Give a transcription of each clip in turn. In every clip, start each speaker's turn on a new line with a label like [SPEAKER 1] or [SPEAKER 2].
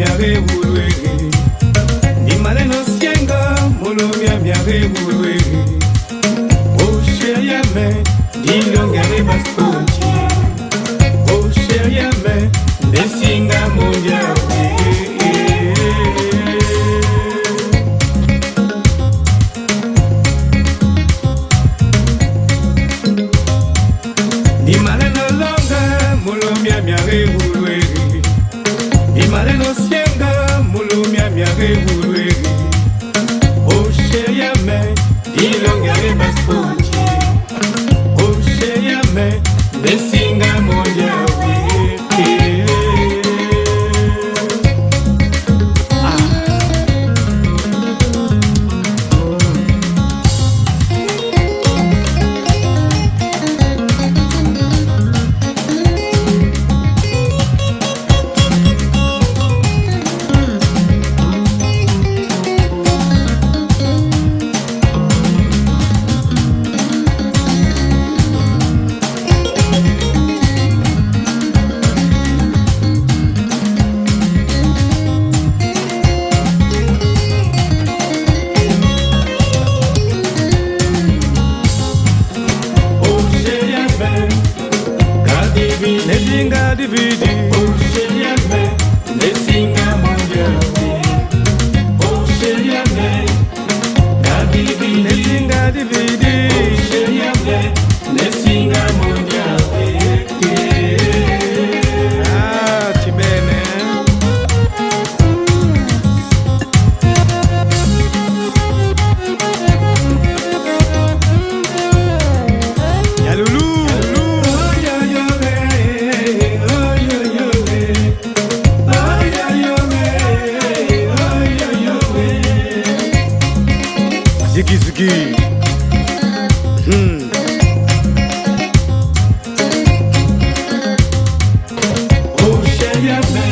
[SPEAKER 1] miare bulwe ni male no sienga molo miare bulwe o sheria me di longare basponchi o sheria me desinga mondia ni male no longa molo miare bulwe ni male no sienga molo miare bulwe o sheria me di longare basponchi o sheria me desinga mondia Nesinga dividi, oh sheria me, nesinga mondiali, oh sheria me, gadivi, nesinga dividi, oh sheria me, nesinga mondiali. Ah, ti bene. Yalulu. Ziggy Ziggy. Oh, sheria me,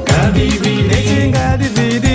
[SPEAKER 1] gadivi, nesinga dividi.